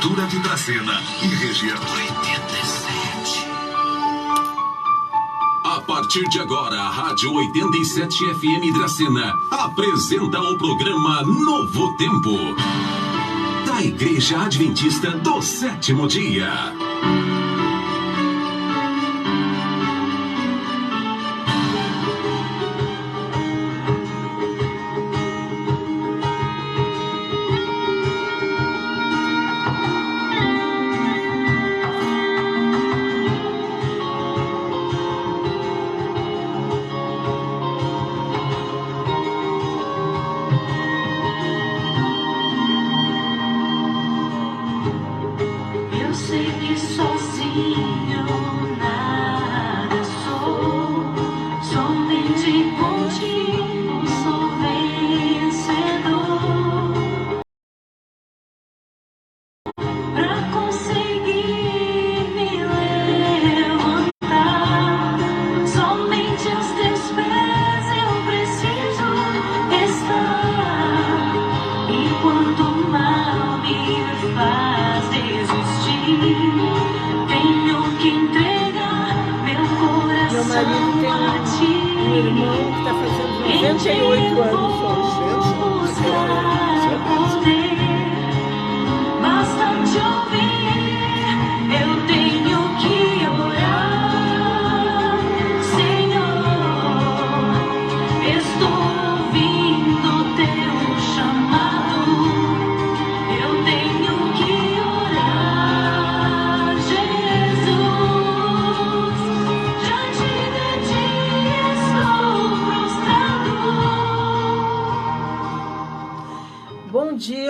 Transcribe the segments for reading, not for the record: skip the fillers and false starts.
Prefeitura de Dracena e região. 87. A partir de agora, a Rádio 87 FM Dracena apresenta o programa Novo Tempo, da Igreja Adventista do Sétimo Dia.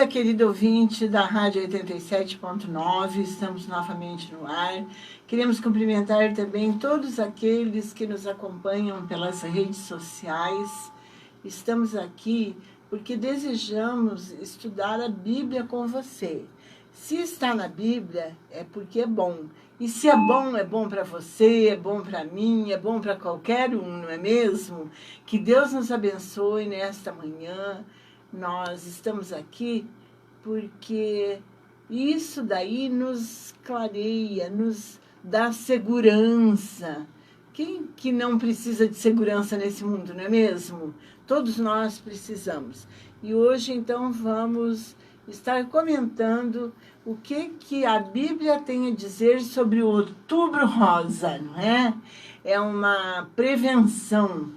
Querido ouvinte da Rádio 87.9, estamos novamente no ar. Queremos cumprimentar também todos aqueles que nos acompanham pelas redes sociais. Estamos aqui porque desejamos estudar a Bíblia com você. Se está na Bíblia, é porque é bom. E se é bom para você, é bom para mim, é bom para qualquer um, não é mesmo? Que Deus nos abençoe nesta manhã. Nós estamos aqui porque isso daí nos clareia, nos dá segurança. Quem que não precisa de segurança nesse mundo, não é mesmo? Todos nós precisamos. E hoje, então, vamos estar comentando o que a Bíblia tem a dizer sobre o Outubro Rosa, não é? É uma prevenção.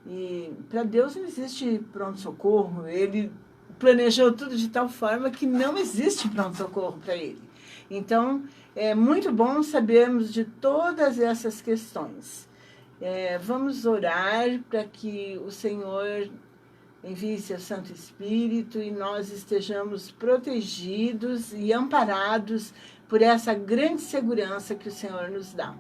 E para Deus não existe pronto-socorro, Ele planejou tudo de tal forma que não existe pronto-socorro para Ele. Então, é muito bom sabermos de todas essas questões. Vamos orar para que o Senhor envie seu Santo Espírito e nós estejamos protegidos e amparados por essa grande segurança que o Senhor nos dá.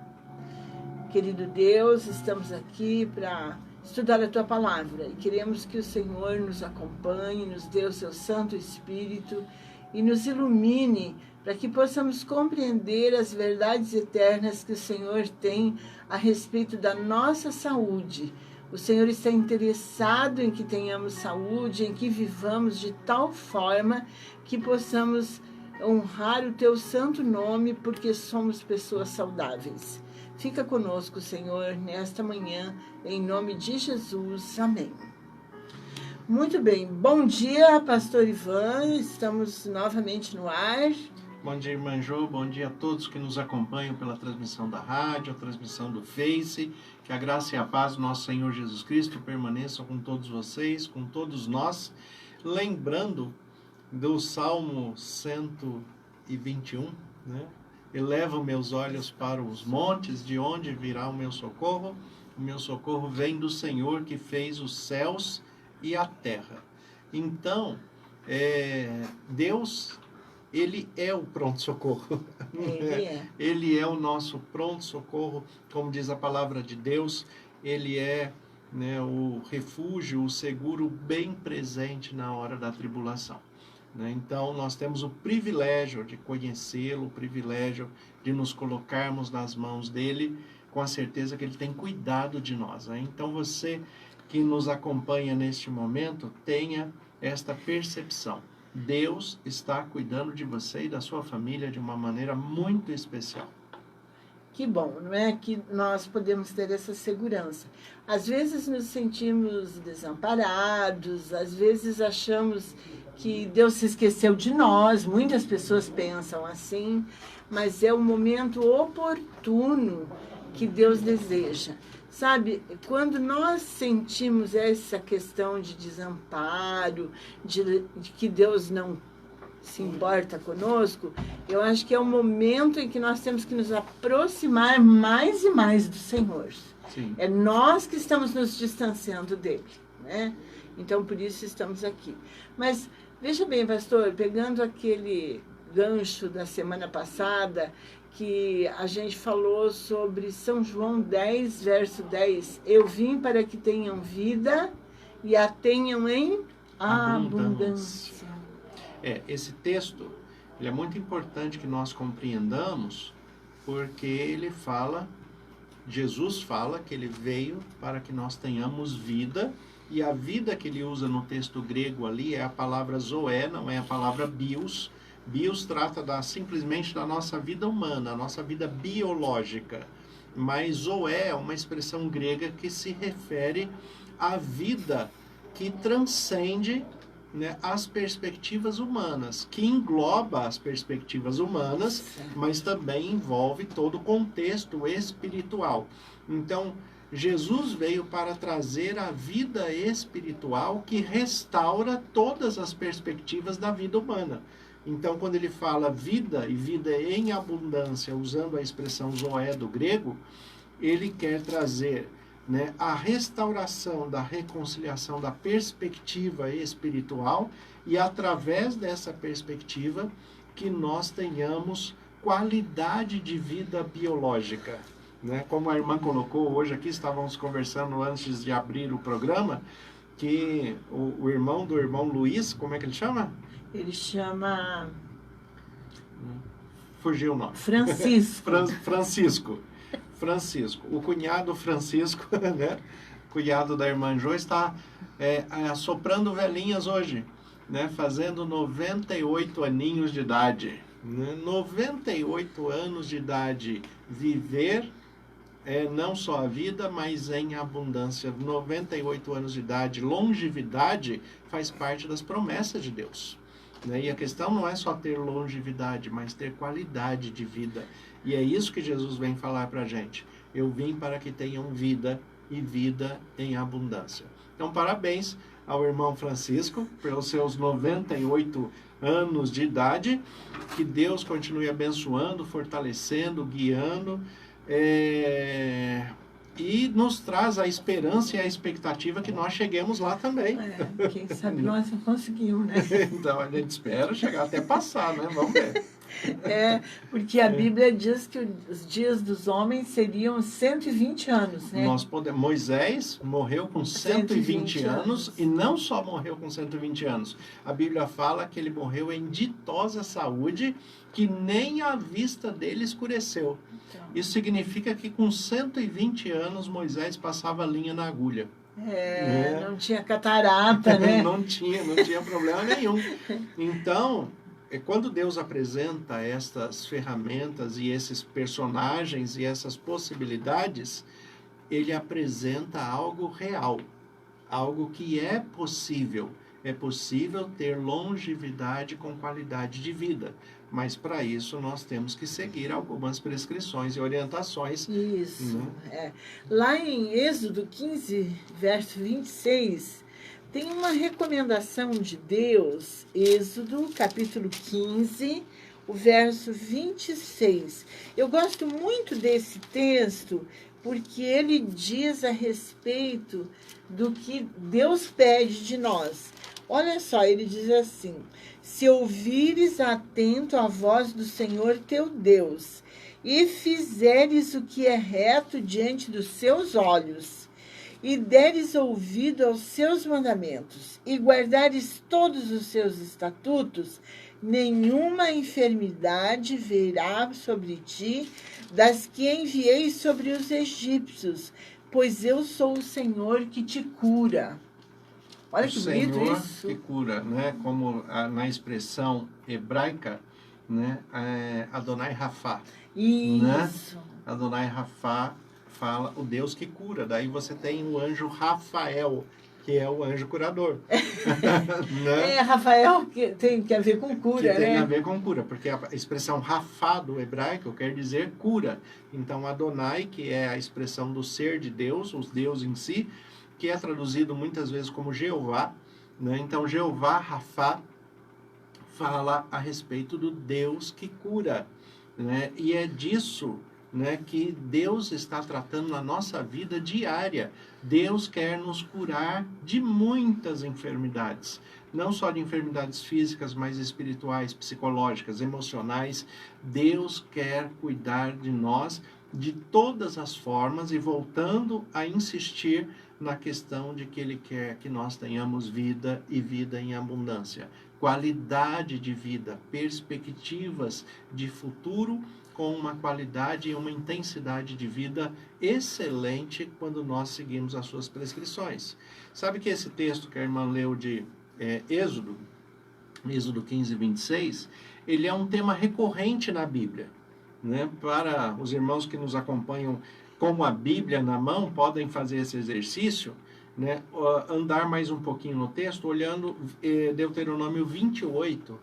Querido Deus, estamos aqui para estudar a Tua Palavra e queremos que o Senhor nos acompanhe, nos dê o seu Santo Espírito e nos ilumine para que possamos compreender as verdades eternas que o Senhor tem a respeito da nossa saúde. O Senhor está interessado em que tenhamos saúde, em que vivamos de tal forma que possamos honrar o Teu santo nome, porque somos pessoas saudáveis. Fica conosco, Senhor, nesta manhã, em nome de Jesus. Amém. Muito bem. Bom dia, pastor Ivan. Estamos novamente no ar. Bom dia, irmã Jo. Bom dia a todos que nos acompanham pela transmissão da rádio, a transmissão do Face. Que a graça e a paz do nosso Senhor Jesus Cristo permaneçam com todos vocês, com todos nós. Lembrando do Salmo 121, né? Elevo meus olhos para os montes, de onde virá o meu socorro? O meu socorro vem do Senhor que fez os céus e a terra. Então, Deus, Ele é o pronto-socorro. Ele é o nosso pronto-socorro, como diz a palavra de Deus. Ele é, né, o refúgio, o seguro bem presente na hora da tribulação. Então, nós temos o privilégio de conhecê-lo, o privilégio de nos colocarmos nas mãos dele, com a certeza que ele tem cuidado de nós. Então, você que nos acompanha neste momento, tenha esta percepção. Deus está cuidando de você e da sua família de uma maneira muito especial. Que bom, não é que nós podemos ter essa segurança. Às vezes nos sentimos desamparados, às vezes achamos que Deus se esqueceu de nós, muitas pessoas pensam assim, mas é o momento oportuno que Deus deseja. Sabe, quando nós sentimos essa questão de desamparo, de que Deus não se importa conosco, eu acho que é o momento em que nós temos que nos aproximar mais e mais do Senhor. Sim. É nós que estamos nos distanciando dele, né? Então, por isso estamos aqui. Mas, veja bem, pastor, pegando aquele gancho da semana passada, que a gente falou sobre São João 10, verso 10, eu vim para que tenham vida e a tenham em abundância. Esse texto, ele é muito importante que nós compreendamos, porque ele fala, Jesus fala que ele veio para que nós tenhamos vida, e a vida que ele usa no texto grego ali é a palavra zoé, não é a palavra bios. Bios trata simplesmente da nossa vida humana, a nossa vida biológica, mas zoé é uma expressão grega que se refere à vida que transcende, né, as perspectivas humanas, que engloba as perspectivas humanas, mas também envolve todo o contexto espiritual. Então, Jesus veio para trazer a vida espiritual que restaura todas as perspectivas da vida humana. Então, quando ele fala vida e vida em abundância, usando a expressão zoé do grego, ele quer trazer, né, a restauração da reconciliação da perspectiva espiritual, e através dessa perspectiva que nós tenhamos qualidade de vida biológica, né? Como a irmã colocou hoje aqui, estávamos conversando antes de abrir o programa, que o irmão do irmão Luiz, como é que ele chama? Ele chama... Fugiu o nome. Francisco. Francisco. O cunhado Francisco, né? Cunhado da irmã Jo, está assoprando velhinhas hoje, né? Fazendo 98 aninhos de idade. Né? 98 anos de idade. Viver não só a vida, mas em abundância. 98 anos de idade. Longevidade faz parte das promessas de Deus. E a questão não é só ter longevidade, mas ter qualidade de vida. E é isso que Jesus vem falar para a gente. Eu vim para que tenham vida e vida em abundância. Então, parabéns ao irmão Francisco pelos seus 98 anos de idade. Que Deus continue abençoando, fortalecendo, guiando. E nos traz a esperança e a expectativa que nós cheguemos lá também. Quem sabe nós não conseguimos, né? Então, a gente espera chegar até passar, né? Vamos ver. Porque a Bíblia diz que os dias dos homens seriam 120 anos, né? Moisés morreu com 120 anos, e não só morreu com 120 anos. A Bíblia fala que ele morreu em ditosa saúde, que nem a vista dele escureceu. Então, isso significa que com 120 anos Moisés passava linha na agulha. Não tinha catarata, né? não tinha problema nenhum. Então, quando Deus apresenta estas ferramentas e esses personagens e essas possibilidades, ele apresenta algo real, algo que é possível. É possível ter longevidade com qualidade de vida, mas para isso nós temos que seguir algumas prescrições e orientações. Isso. Lá em Êxodo 15, verso 26, tem uma recomendação de Deus, Êxodo, capítulo 15, o verso 26. Eu gosto muito desse texto porque ele diz a respeito do que Deus pede de nós. Olha só, ele diz assim: se ouvires atento a voz do Senhor teu Deus, e fizeres o que é reto diante dos seus olhos, e deres ouvido aos seus mandamentos, e guardares todos os seus estatutos, nenhuma enfermidade virá sobre ti das que enviei sobre os egípcios, pois eu sou o Senhor que te cura. Olha que bonito Senhor isso. que cura, né? Como na expressão hebraica, né? Adonai Rafá. Né? Isso. Adonai Rafá fala o Deus que cura. Daí você tem o anjo Rafael, que é o anjo curador. Né? Rafael, que tem a ver com cura, que tem né? a ver com cura, porque a expressão Rafá do hebraico quer dizer cura. Então Adonai, que é a expressão do ser de Deus, o Deus em si, que é traduzido muitas vezes como Jeová, né? Então Jeová Rafá fala a respeito do Deus que cura, né? E é disso, né, que Deus está tratando na nossa vida diária. Deus quer nos curar de muitas enfermidades, não só de enfermidades físicas, mas espirituais, psicológicas, emocionais. Deus quer cuidar de nós de todas as formas, e voltando a insistir na questão de que Ele quer que nós tenhamos vida e vida em abundância, qualidade de vida, perspectivas de futuro com uma qualidade e uma intensidade de vida excelente quando nós seguimos as suas prescrições. Sabe que esse texto que a irmã leu de Êxodo 15, 26, ele é um tema recorrente na Bíblia, né? Para os irmãos que nos acompanham com a Bíblia na mão, podem fazer esse exercício, né? Andar mais um pouquinho no texto, olhando Deuteronômio 28,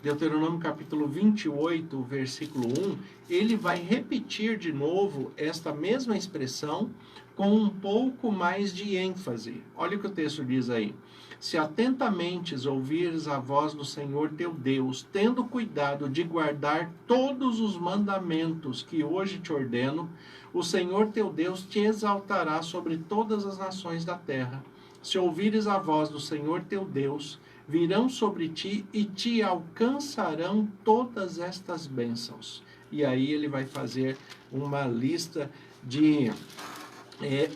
Deuteronômio capítulo 28, versículo 1, ele vai repetir de novo esta mesma expressão com um pouco mais de ênfase. Olha o que o texto diz aí. Se atentamente ouvires a voz do Senhor teu Deus, tendo cuidado de guardar todos os mandamentos que hoje te ordeno, o Senhor teu Deus te exaltará sobre todas as nações da terra. Se ouvires a voz do Senhor teu Deus, virão sobre ti e te alcançarão todas estas bênçãos. E aí ele vai fazer uma lista de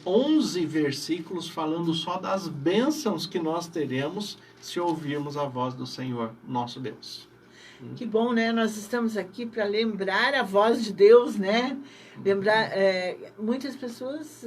11 versículos falando só das bênçãos que nós teremos se ouvirmos a voz do Senhor, nosso Deus. Que bom, né? Nós estamos aqui para lembrar a voz de Deus, né? Lembrar, muitas pessoas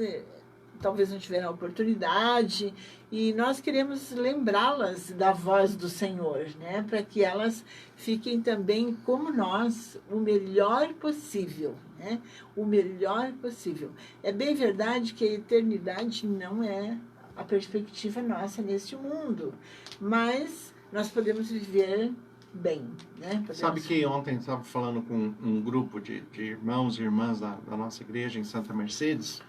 talvez não tiveram a oportunidade, e nós queremos lembrá-las da voz do Senhor, né? Para que elas fiquem também como nós, o melhor possível, né? O melhor possível. É bem verdade que a eternidade não é a perspectiva nossa neste mundo, mas nós podemos viver bem, né? Sabe que ontem estava falando com um grupo de irmãos e irmãs da nossa igreja em Santa Mercedes,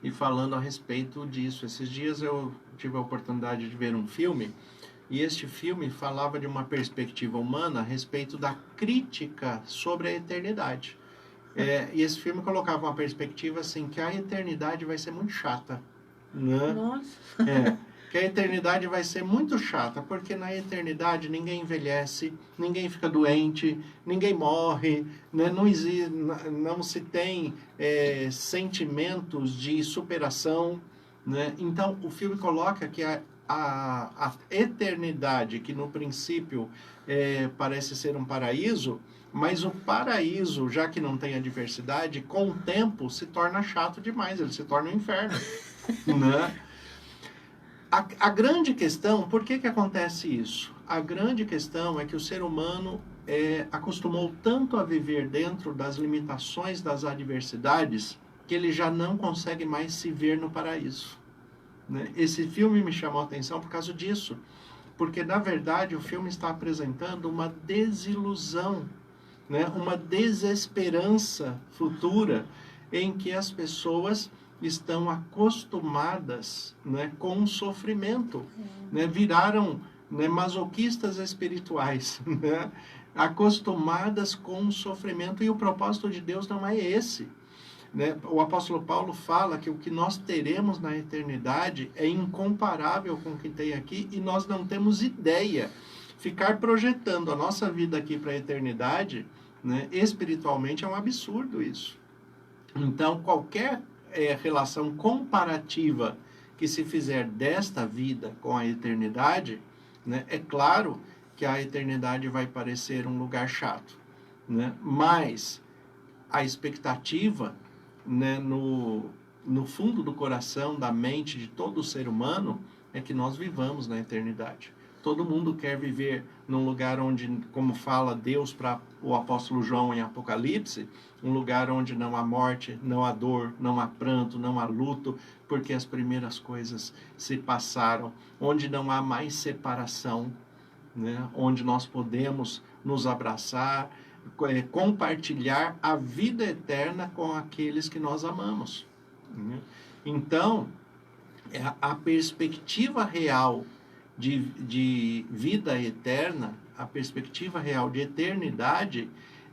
e falando a respeito disso. Esses dias eu tive a oportunidade de ver um filme, e este filme falava de uma perspectiva humana a respeito da crítica sobre a eternidade. E esse filme colocava uma perspectiva assim, que a eternidade vai ser muito chata, né? Nossa. Que a eternidade vai ser muito chata, porque na eternidade ninguém envelhece, ninguém fica doente, ninguém morre, né? Não se tem sentimentos de superação, né? Então o filme coloca que a eternidade, que no princípio parece ser um paraíso, mas o paraíso, já que não tem a diversidade, com o tempo se torna chato demais, ele se torna um inferno, né? A grande questão, por que acontece isso? A grande questão é que o ser humano acostumou tanto a viver dentro das limitações das adversidades que ele já não consegue mais se ver no paraíso, né? Esse filme me chamou a atenção por causa disso, porque na verdade o filme está apresentando uma desilusão, né? Uma desesperança futura em que as pessoas estão acostumadas, né, com o sofrimento, né, viraram, né, masoquistas espirituais, né, acostumadas com o sofrimento, e o propósito de Deus não é esse, né? O apóstolo Paulo fala que o que nós teremos na eternidade é incomparável com o que tem aqui, e nós não temos ideia. Ficar projetando a nossa vida aqui para a eternidade, né, espiritualmente é um absurdo isso. Então qualquer relação comparativa que se fizer desta vida com a eternidade, né, é claro que a eternidade vai parecer um lugar chato, né? Mas a expectativa, né, no fundo do coração, da mente de todo ser humano, é que nós vivamos na eternidade. Todo mundo quer viver num lugar onde, como fala Deus para o apóstolo João em Apocalipse, um lugar onde não há morte, não há dor, não há pranto, não há luto, porque as primeiras coisas se passaram, onde não há mais separação, né? Onde nós podemos nos abraçar, compartilhar a vida eterna com aqueles que nós amamos. Né? Então, a perspectiva real de vida eterna, a perspectiva real de eternidade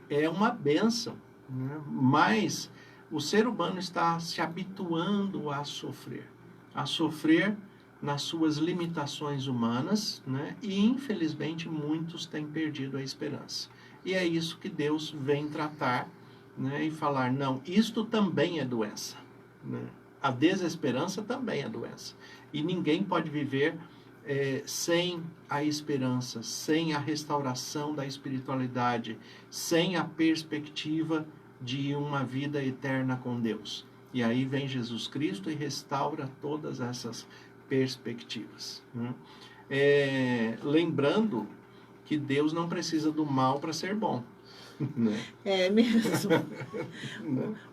é uma bênção, né? Mas o ser humano está se habituando a sofrer nas suas limitações humanas, né? E infelizmente muitos têm perdido a esperança. E é isso que Deus vem tratar, né? E falar, não, isto também é doença, né? A desesperança também é doença. E ninguém pode viver sem a esperança, sem a restauração da espiritualidade, sem a perspectiva de uma vida eterna com Deus. E aí vem Jesus Cristo e restaura todas essas perspectivas. Né? Lembrando que Deus não precisa do mal para ser bom. Né? É mesmo.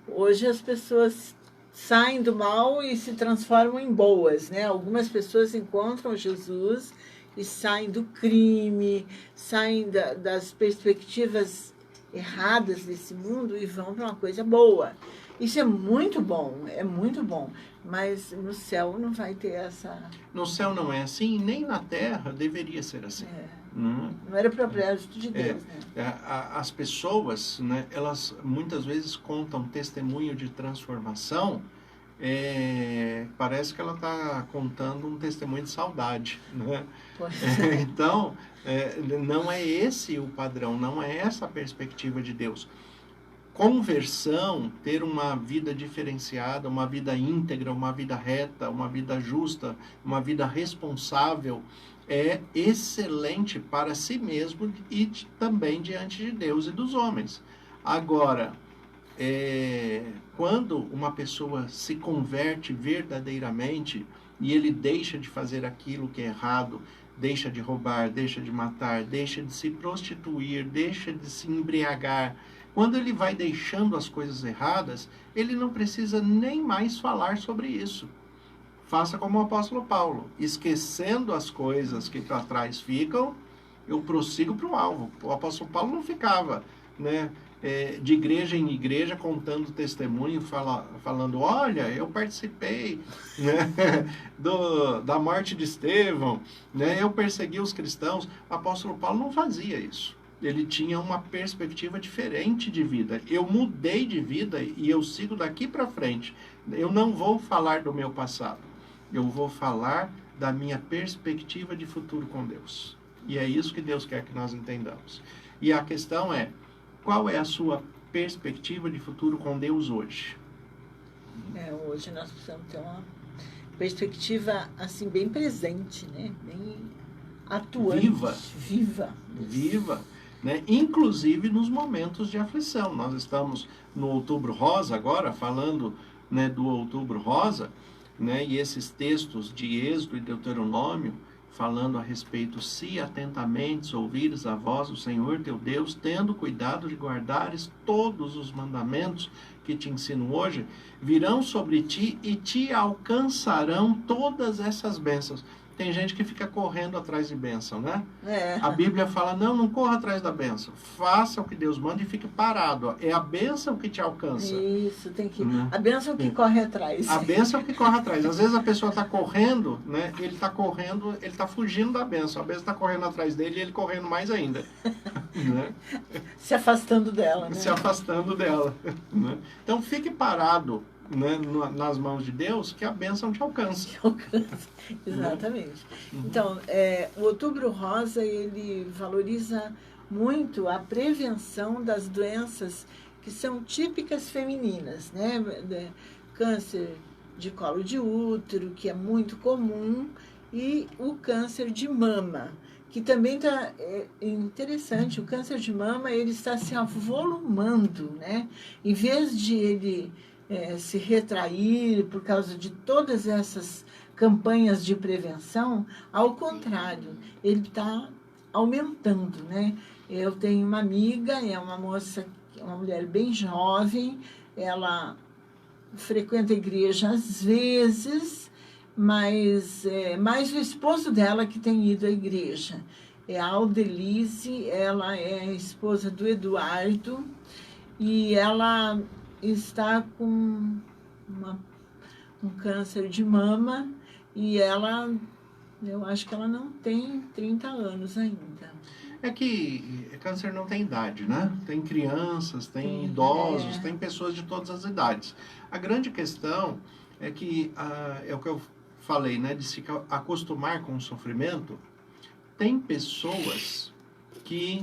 Hoje as pessoas saem do mal e se transformam em boas, né? Algumas pessoas encontram Jesus e saem do crime, saem das perspectivas erradas desse mundo e vão para uma coisa boa. Isso é muito bom, mas no céu não vai ter essa... No céu não é assim, nem na terra deveria ser assim. Não era propósito de Deus. Né? As pessoas, né, elas muitas vezes contam testemunho de transformação, parece que ela está contando um testemunho de saudade. Né? Então, não é esse o padrão, não é essa a perspectiva de Deus. Conversão, ter uma vida diferenciada, uma vida íntegra, uma vida reta, uma vida justa, uma vida responsável, é excelente para si mesmo e também diante de Deus e dos homens. Agora, quando uma pessoa se converte verdadeiramente e ele deixa de fazer aquilo que é errado, deixa de roubar, deixa de matar, deixa de se prostituir, deixa de se embriagar, quando ele vai deixando as coisas erradas, ele não precisa nem mais falar sobre isso. Faça como o apóstolo Paulo, esquecendo as coisas que para trás ficam, eu prossigo para o alvo. O apóstolo Paulo não ficava, né, de igreja em igreja contando testemunho, falando, olha, eu participei, né, da morte de Estevão, né, eu persegui os cristãos. O apóstolo Paulo não fazia isso. Ele tinha uma perspectiva diferente de vida. Eu mudei de vida e eu sigo daqui para frente. Eu não vou falar do meu passado. Eu vou falar da minha perspectiva de futuro com Deus. E é isso que Deus quer que nós entendamos. E a questão é, qual é a sua perspectiva de futuro com Deus hoje? Hoje nós precisamos ter uma perspectiva assim, bem presente, né? Bem atuante. Viva. Né? Inclusive nos momentos de aflição. Nós estamos no Outubro Rosa agora, falando, né, do Outubro Rosa, né, e esses textos de Êxodo e Deuteronômio, falando a respeito, se atentamente ouvires a voz do Senhor teu Deus, tendo cuidado de guardares todos os mandamentos que te ensino hoje, virão sobre ti e te alcançarão todas essas bênçãos. Tem gente que fica correndo atrás de bênção, né? A Bíblia fala, não corra atrás da bênção. Faça o que Deus manda e fique parado. É a bênção que te alcança. Isso, tem que... A bênção que corre atrás. A bênção que corre atrás. Às vezes a pessoa está correndo, né? Ele está correndo, ele está fugindo da bênção. A bênção está correndo atrás dele e ele correndo mais ainda. Né? Se afastando dela, né? Se afastando dela. Né? Então fique parado, né, nas mãos de Deus, que a bênção te alcança. Exatamente. Então, o Outubro Rosa, ele valoriza muito a prevenção das doenças que são típicas femininas, né? Câncer de colo de útero, que é muito comum, e o câncer de mama, que também está interessante. O câncer de mama, ele está se avolumando, né? Em vez de ele se retrair por causa de todas essas campanhas de prevenção, ao contrário, ele está aumentando, né? Eu tenho uma amiga, é uma moça, uma mulher bem jovem, ela frequenta a igreja às vezes, mas mais o esposo dela que tem ido à igreja. É a Aldelize, ela é a esposa do Eduardo, e ela está com um câncer de mama, e eu acho que ela não tem 30 anos ainda. É que câncer não tem idade, né? Tem crianças, tem idosos, tem pessoas de todas as idades. A grande questão é que, é o que eu falei, né? De se acostumar com o sofrimento. Tem pessoas que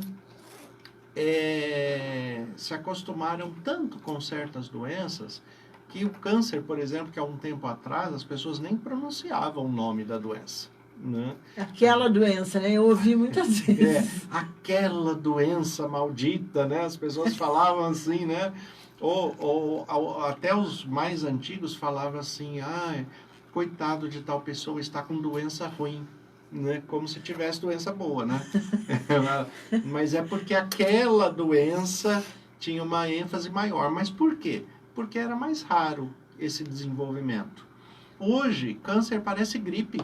se acostumaram tanto com certas doenças que o câncer, por exemplo, que há um tempo atrás as pessoas nem pronunciavam o nome da doença. Né? Aquela doença, né? Eu ouvi muitas vezes. Aquela doença maldita, né? As pessoas falavam assim, né? Ou até os mais antigos falavam assim, coitado de tal pessoa, está com doença ruim, né? Como se tivesse doença boa, né? Mas é porque aquela doença tinha uma ênfase maior. Mas por quê? Porque era mais raro esse desenvolvimento. Hoje, câncer parece gripe.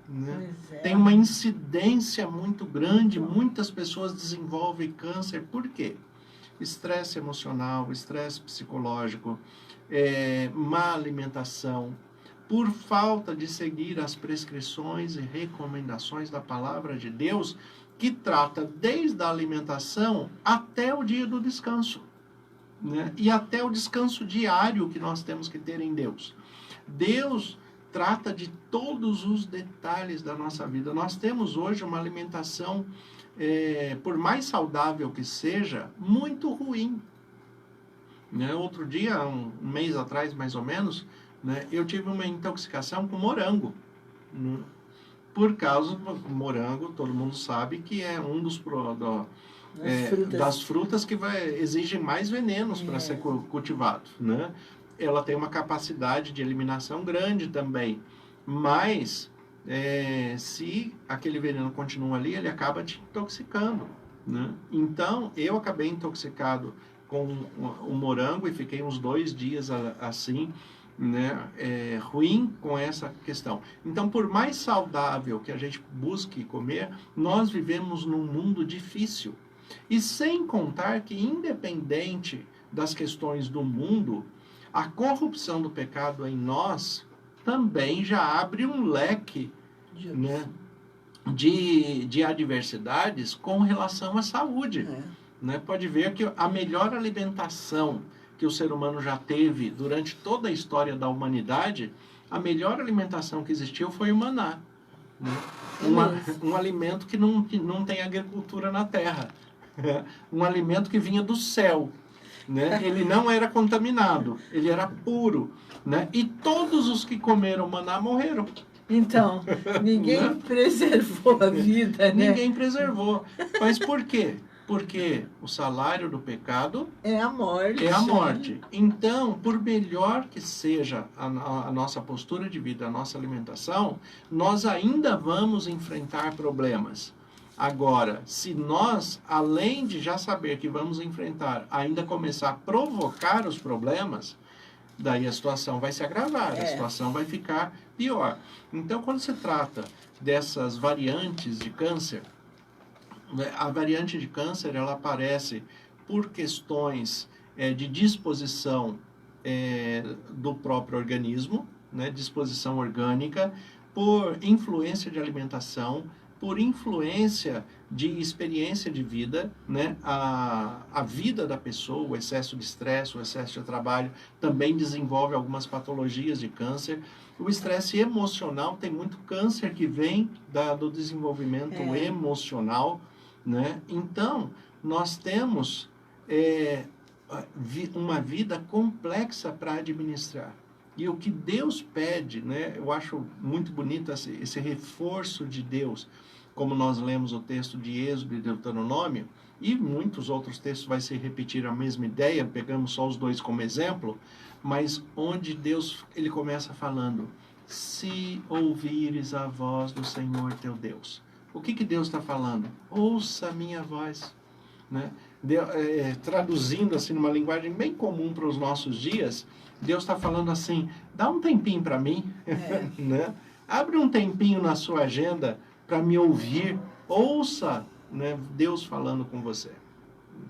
Né? Tem uma incidência muito grande, muitas pessoas desenvolvem câncer. Por quê? Estresse emocional, estresse psicológico, má alimentação, por falta de seguir as prescrições e recomendações da palavra de Deus, que trata desde a alimentação até o dia do descanso, né? E até o descanso diário que nós temos que ter em Deus. Deus trata de todos os detalhes da nossa vida. Nós temos hoje uma alimentação, por mais saudável que seja, muito ruim. Né? Outro dia, um mês atrás mais ou menos, né, eu tive uma intoxicação com morango. Né? Por causa do morango, todo mundo sabe que é um dos das frutas que exigem mais venenos para ser cultivado. Né? Ela tem uma capacidade de eliminação grande também, mas se aquele veneno continua ali, ele acaba te intoxicando, né? Então, eu acabei intoxicado com o morango e fiquei uns 2 dias assim, né? Ruim com essa questão. Então, por mais saudável que a gente busque comer, nós vivemos num mundo difícil. E sem contar que, independente das questões do mundo, a corrupção do pecado em nós também já abre um leque, né, de adversidades com relação à saúde. Né? Pode ver que a melhor alimentação que o ser humano já teve durante toda a história da humanidade, a melhor alimentação que existiu foi o maná. Né? Um alimento que não tem agricultura na terra. Um alimento que vinha do céu. Né? Ele não era contaminado, ele era puro, né? E todos os que comeram maná morreram. Então, ninguém preservou a vida, né? Ninguém preservou. Mas por quê? Porque o salário do pecado é a morte. É a morte. Então, por melhor que seja a nossa postura de vida, a nossa alimentação, nós ainda vamos enfrentar problemas. Agora, se nós, além de já saber que vamos enfrentar, ainda começar a provocar os problemas, daí a situação vai se agravar, a situação vai ficar pior. Então, quando se trata dessas variantes de câncer, a variante de câncer, ela aparece por questões de disposição do próprio organismo, né, disposição orgânica, por influência de alimentação, por influência de experiência de vida, né? A vida da pessoa, o excesso de estresse, o excesso de trabalho, também desenvolve algumas patologias de câncer. O estresse emocional, tem muito câncer que vem do desenvolvimento emocional, né? Então, nós temos uma vida complexa para administrar. E o que Deus pede, né? Eu acho muito bonito esse reforço de Deus, como nós lemos o texto de Êxodo e Deuteronômio, e muitos outros textos vai se repetir a mesma ideia, pegamos só os dois como exemplo, mas onde Deus ele começa falando, se ouvires a voz do Senhor teu Deus. O que Deus está falando? Ouça a minha voz. Né? Traduzindo assim numa linguagem bem comum para os nossos dias, Deus está falando assim, dá um tempinho para mim, né? Abre um tempinho na sua agenda para me ouvir, ouça, né, Deus falando com você.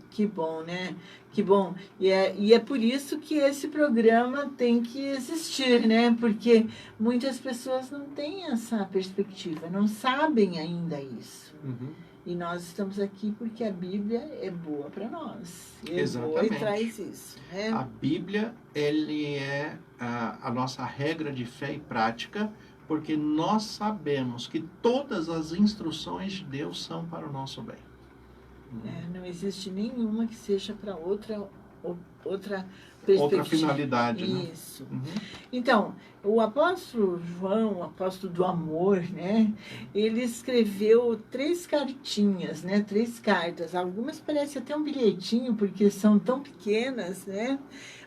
Que bom, né? Que bom. E é por isso que esse programa tem que existir, né? Porque muitas pessoas não têm essa perspectiva, não sabem ainda isso. Uhum. E nós estamos aqui porque a Bíblia é boa para nós. Exatamente. Boa e traz isso, né? A Bíblia, ele é a nossa regra de fé e prática, porque nós sabemos que todas as instruções de Deus são para o nosso bem. Não existe nenhuma que seja para outra perspectiva. Outra finalidade. Isso. Né? Uhum. Então, o apóstolo João, o apóstolo do amor, né? Ele escreveu 3 cartinhas, né? 3 cartas. Algumas parecem até um bilhetinho, porque são tão pequenas, né?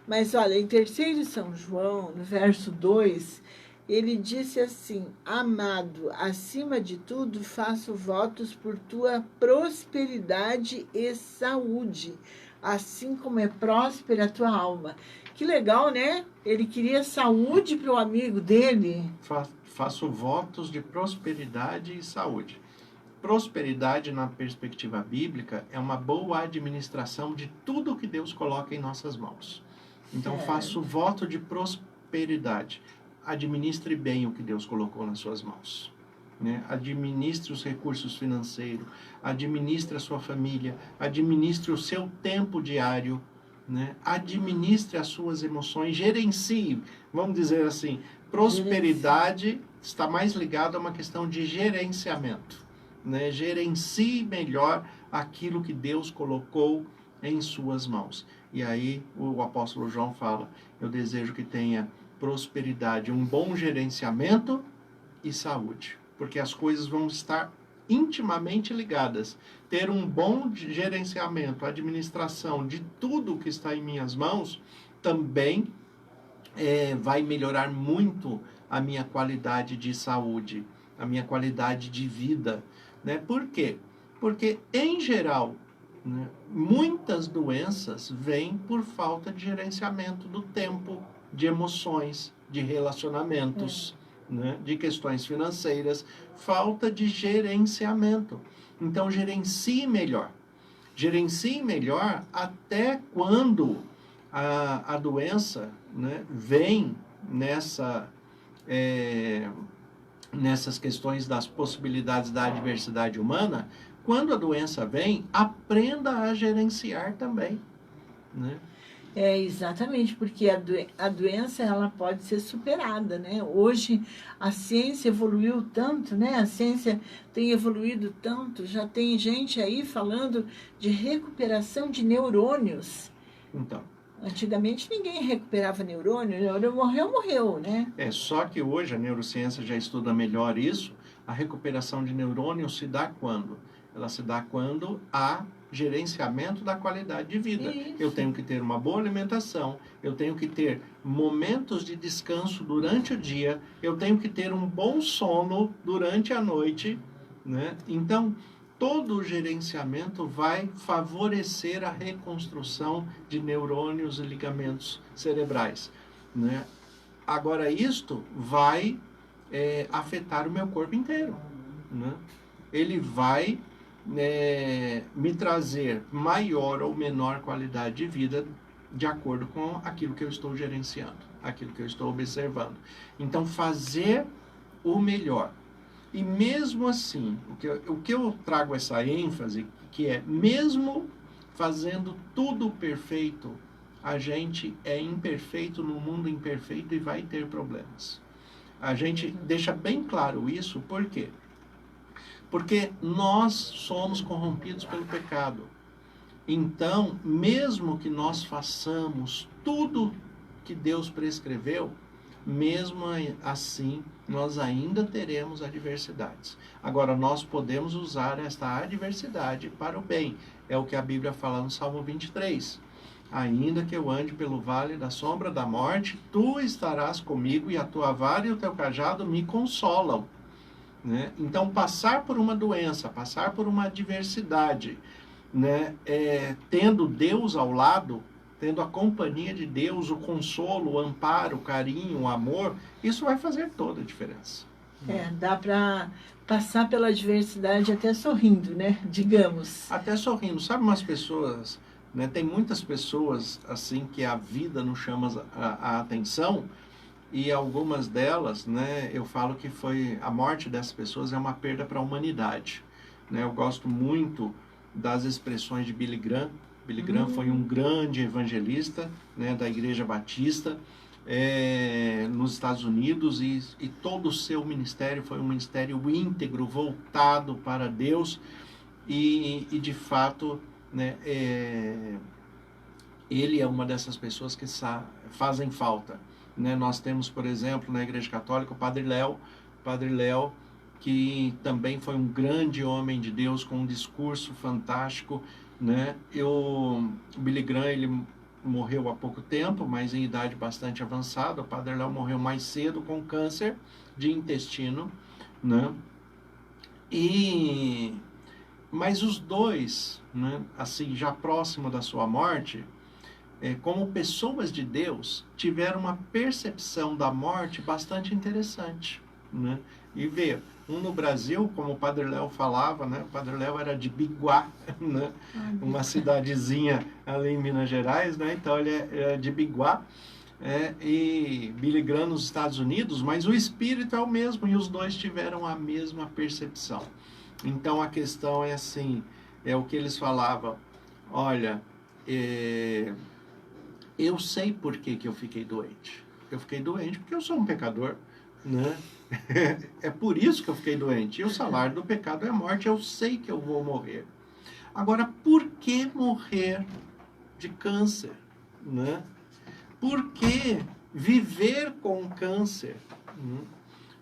Mas, olha, em 3º São João, no verso 2, ele disse assim: amado, acima de tudo, faço votos por tua prosperidade e saúde, assim como é próspera a tua alma. Que legal, né? Ele queria saúde para o amigo dele. Faço votos de prosperidade e saúde. Prosperidade, na perspectiva bíblica, é uma boa administração de tudo que Deus coloca em nossas mãos. Então, faço voto de prosperidade. Administre bem o que Deus colocou nas suas mãos. Né? Administre os recursos financeiros, administre a sua família, administre o seu tempo diário, né? Administre as suas emoções, gerencie, vamos dizer assim, prosperidade está mais ligada a uma questão de gerenciamento. Né? Gerencie melhor aquilo que Deus colocou em suas mãos. E aí o apóstolo João fala, eu desejo que tenha prosperidade, um bom gerenciamento e saúde, porque as coisas vão estar intimamente ligadas. Ter um bom gerenciamento, administração de tudo que está em minhas mãos, também vai melhorar muito a minha qualidade de saúde, a minha qualidade de vida. Né? Por quê? Porque, em geral, né, muitas doenças vêm por falta de gerenciamento do tempo, de emoções, de relacionamentos, né, de questões financeiras, falta de gerenciamento. Então, gerencie melhor. Gerencie melhor até quando a doença, né, vem nessas questões das possibilidades da adversidade humana. Quando a doença vem, aprenda a gerenciar também, né? Exatamente, porque a doença ela pode ser superada, né? Hoje a ciência evoluiu tanto, né? A ciência tem evoluído tanto, já tem gente aí falando de recuperação de neurônios. Então. Antigamente ninguém recuperava neurônio, o neurônio morreu, né? Só que hoje a neurociência já estuda melhor isso. A recuperação de neurônios se dá quando? Ela se dá quando há gerenciamento da qualidade de vida. Isso. Eu tenho que ter uma boa alimentação, eu tenho que ter momentos de descanso durante o dia, eu tenho que ter um bom sono durante a noite, né? Então, todo o gerenciamento vai favorecer a reconstrução de neurônios e ligamentos cerebrais, né? Agora, isto vai afetar o meu corpo inteiro, né? Ele vai me trazer maior ou menor qualidade de vida de acordo com aquilo que eu estou gerenciando, aquilo que eu estou observando. Então, fazer o melhor. E mesmo assim, o que eu trago essa ênfase, que é, mesmo fazendo tudo perfeito, a gente é imperfeito no mundo imperfeito e vai ter problemas. A gente deixa bem claro isso, por quê? Porque nós somos corrompidos pelo pecado. Então, mesmo que nós façamos tudo que Deus prescreveu, mesmo assim, nós ainda teremos adversidades. Agora, nós podemos usar esta adversidade para o bem. É o que a Bíblia fala no Salmo 23. Ainda que eu ande pelo vale da sombra da morte, tu estarás comigo e a tua vara e o teu cajado me consolam. Né? Então, passar por uma doença, passar por uma adversidade, né? Tendo Deus ao lado, tendo a companhia de Deus, o consolo, o amparo, o carinho, o amor, isso vai fazer toda a diferença. Dá para passar pela adversidade até sorrindo, né? Digamos. Até sorrindo. Sabe umas pessoas, né? Tem muitas pessoas assim que a vida não chama a atenção, e algumas delas, né? Eu falo que a morte dessas pessoas é uma perda para a humanidade. Né? Eu gosto muito das expressões de Billy Graham. Billy Graham foi um grande evangelista, né, da Igreja Batista nos Estados Unidos, e todo o seu ministério foi um ministério íntegro, voltado para Deus, e de fato, né, ele é uma dessas pessoas que fazem falta. Né? Nós temos, por exemplo, na Igreja Católica, o Padre Léo, que também foi um grande homem de Deus, com um discurso fantástico. Né? O Billy Graham, ele morreu há pouco tempo, mas em idade bastante avançada. O Padre Léo morreu mais cedo com câncer de intestino. Né? Mas os dois, né, assim, já próximo da sua morte, como pessoas de Deus, tiveram uma percepção da morte bastante interessante. Né? E ver, um no Brasil, como o Padre Léo falava, né? O Padre Léo era de Biguá, né? Uma cidadezinha ali em Minas Gerais, né? Então ele é de Biguá, e Billy Graham nos Estados Unidos, mas o espírito é o mesmo, e os dois tiveram a mesma percepção. Então a questão é assim, é o que eles falavam: olha, eu sei por que eu fiquei doente. Eu fiquei doente porque eu sou um pecador, né? É por isso que eu fiquei doente. E o salário do pecado é a morte. Eu sei que eu vou morrer. Agora, por que morrer de câncer? Né? Por que viver com câncer?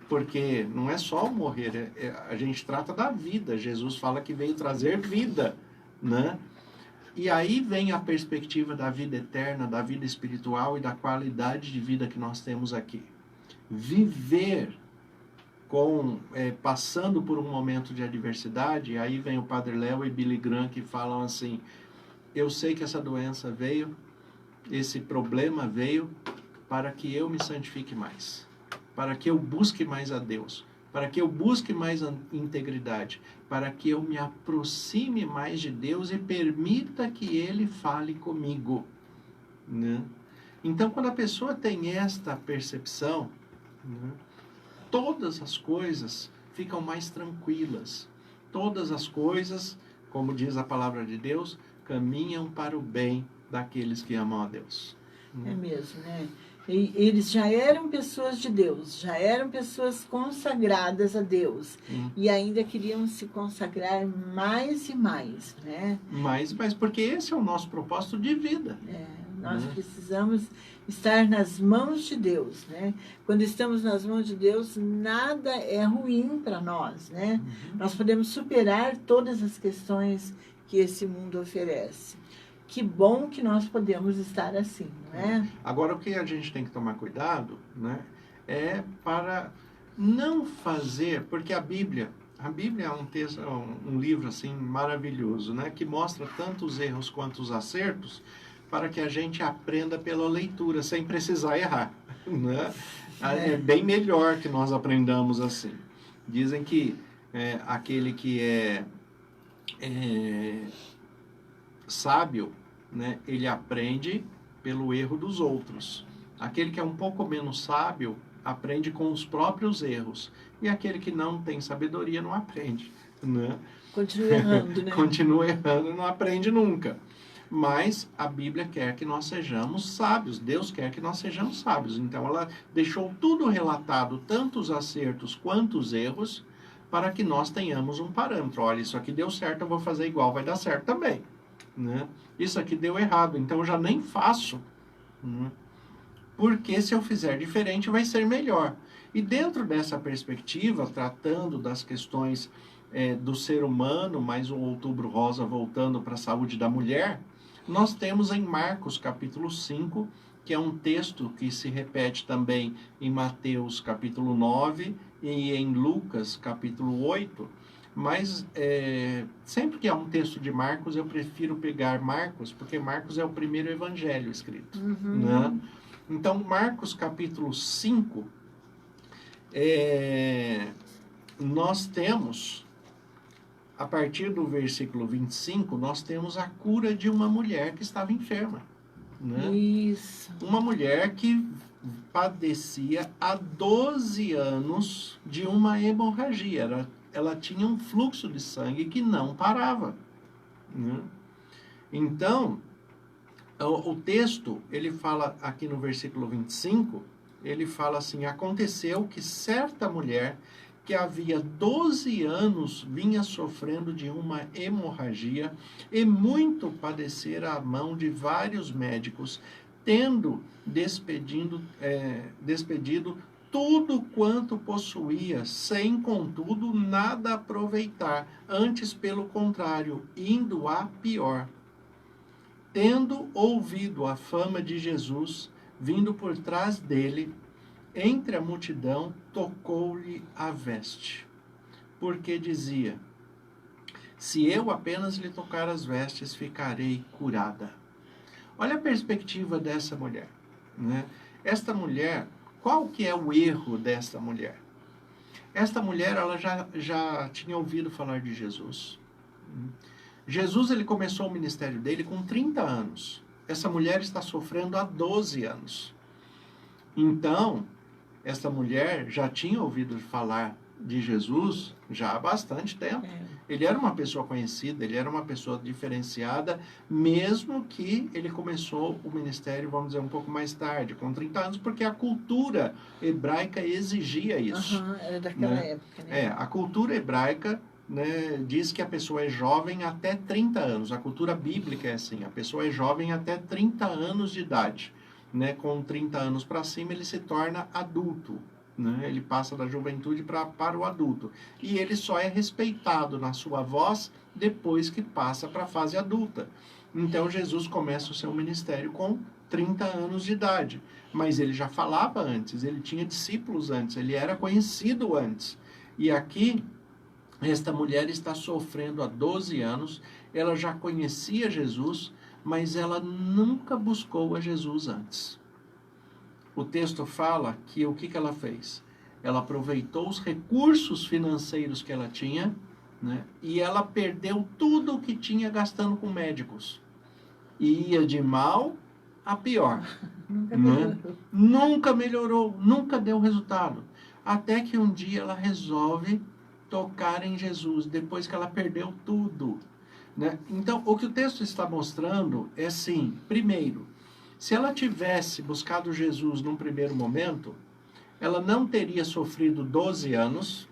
Porque não é só morrer, a gente trata da vida. Jesus fala que veio trazer vida, né? E aí vem a perspectiva da vida eterna, da vida espiritual e da qualidade de vida que nós temos aqui. Viver passando por um momento de adversidade, e aí vem o Padre Léo e Billy Graham que falam assim: eu sei que essa doença veio, esse problema veio para que eu me santifique mais, para que eu busque mais a Deus, para que eu busque mais a integridade, para que eu me aproxime mais de Deus e permita que Ele fale comigo. Né? Então, quando a pessoa tem esta percepção, né, todas as coisas ficam mais tranquilas. Todas as coisas, como diz a palavra de Deus, caminham para o bem daqueles que amam a Deus. É mesmo, né? E eles já eram pessoas de Deus, já eram pessoas consagradas a Deus. E ainda queriam se consagrar mais e mais, né? Mas porque esse é o nosso propósito de vida. Nós precisamos estar nas mãos de Deus, né? Quando estamos nas mãos de Deus, nada é ruim para nós, né? Nós podemos superar todas as questões que esse mundo oferece. Que bom que nós podemos estar assim, não é? Agora, o que a gente tem que tomar cuidado, né, é para não fazer, porque a Bíblia é um texto, um livro assim maravilhoso, né, que mostra tanto os erros quanto os acertos, para que a gente aprenda pela leitura, sem precisar errar. Né? É bem melhor que nós aprendamos assim. Dizem que aquele que é sábio, né, ele aprende pelo erro dos outros. Aquele que é um pouco menos sábio aprende com os próprios erros. E aquele que não tem sabedoria não aprende. Né? Continua errando, né? Continua errando e não aprende nunca. Mas a Bíblia quer que nós sejamos sábios. Deus quer que nós sejamos sábios. Então ela deixou tudo relatado, tanto os acertos quanto os erros, para que nós tenhamos um parâmetro. Olha, isso aqui deu certo, eu vou fazer igual, vai dar certo também. Né? Isso aqui deu errado, então eu já nem faço. Porque se eu fizer diferente, vai ser melhor. E dentro dessa perspectiva, tratando das questões do ser humano, mais um Outubro Rosa voltando para a saúde da mulher, Nós temos em Marcos capítulo 5, que é um texto que se repete também em Mateus capítulo 9 e em Lucas capítulo 8, mas sempre que há um texto de Marcos, eu prefiro pegar Marcos, porque Marcos é o primeiro evangelho escrito. Né? Então, Marcos capítulo 5, nós temos, a partir do versículo 25, nós temos a cura de uma mulher que estava enferma. Né? Isso. Uma mulher que padecia há 12 anos de uma hemorragia. Ela tinha um fluxo de sangue que não parava. Né? Então, o texto, ele fala aqui no versículo 25, ele fala assim: aconteceu que certa mulher que havia 12 anos vinha sofrendo de uma hemorragia e muito padecera a mão de vários médicos, tendo despedido tudo quanto possuía, sem, contudo, nada aproveitar, antes, pelo contrário, indo a pior. Tendo ouvido a fama de Jesus, vindo por trás dele, entre a multidão, tocou-lhe a veste, porque dizia: se eu apenas lhe tocar as vestes, ficarei curada. Olha a perspectiva dessa mulher. Né? Esta mulher, qual que é o erro desta mulher? Esta mulher, ela já tinha ouvido falar de Jesus. Jesus, ele começou o ministério dele com 30 anos. Essa mulher está sofrendo há 12 anos. Então, essa mulher já tinha ouvido falar de Jesus já há bastante tempo. Ele era uma pessoa conhecida, ele era uma pessoa diferenciada, mesmo que ele começou o ministério, vamos dizer, um pouco mais tarde, com 30 anos, porque a cultura hebraica exigia isso. Era daquela época, né? A cultura hebraica, né, diz que a pessoa é jovem até 30 anos. A cultura bíblica é assim: a pessoa é jovem até 30 anos de idade. Né? Com 30 anos para cima, ele se torna adulto. Né? Ele passa da juventude para o adulto. E ele só é respeitado na sua voz depois que passa para a fase adulta. Então, Jesus começa o seu ministério com 30 anos de idade. Mas ele já falava antes, ele tinha discípulos antes, ele era conhecido antes. E aqui, esta mulher está sofrendo há 12 anos, ela já conhecia Jesus, mas ela nunca buscou a Jesus antes. O texto fala que o que ela fez? Ela aproveitou os recursos financeiros que ela tinha, né, e ela perdeu tudo o que tinha gastando com médicos. E ia de mal a pior. Nunca melhorou. Nunca melhorou, nunca deu resultado. Até que um dia ela resolve tocar em Jesus, depois que ela perdeu tudo. Né? Então, o que o texto está mostrando é assim: primeiro, se ela tivesse buscado Jesus num primeiro momento, ela não teria sofrido 12 anos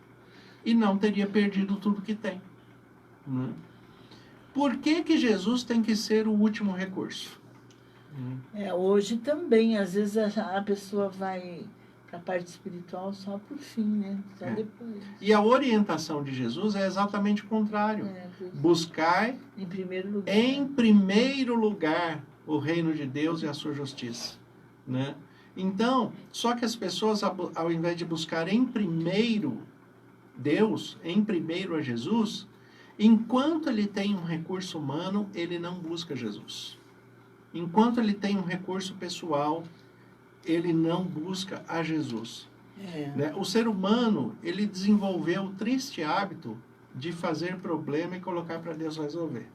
e não teria perdido tudo que tem. Né? Por que Jesus tem que ser o último recurso? Hoje também, às vezes a pessoa vai para a parte espiritual só por fim, né? Só depois. E a orientação de Jesus é exatamente o contrário. Buscar em primeiro lugar o reino de Deus e a sua justiça. Né? Então, só que as pessoas, ao invés de buscar em primeiro Deus, em primeiro a Jesus, enquanto ele tem um recurso humano, ele não busca Jesus. Enquanto ele tem um recurso pessoal, ele não busca a Jesus. Né? O ser humano, ele desenvolveu o triste hábito de fazer problema e colocar para Deus resolver.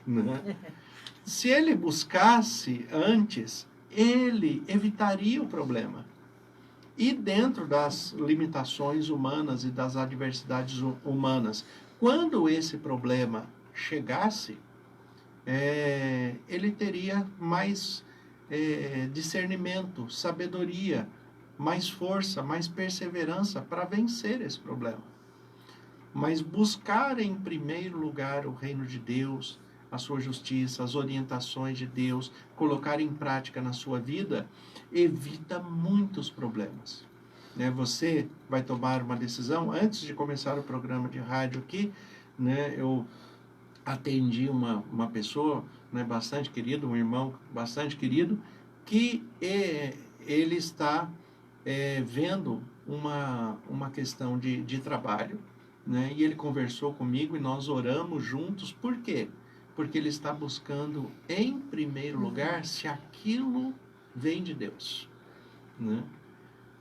Né? Se ele buscasse antes, ele evitaria o problema. E dentro das limitações humanas e das adversidades humanas, quando esse problema chegasse, ele teria mais discernimento, sabedoria, mais força, mais perseverança para vencer esse problema. Mas buscar em primeiro lugar o reino de Deus, a sua justiça, as orientações de Deus, colocar em prática na sua vida, evita muitos problemas. Né? Você vai tomar uma decisão. Antes de começar o programa de rádio aqui, né, eu atendi uma pessoa né, bastante querido, um irmão bastante querido, que ele está vendo uma questão de trabalho, né, e ele conversou comigo e nós oramos juntos. Por quê? Porque ele está buscando, em primeiro lugar, se aquilo vem de Deus, né?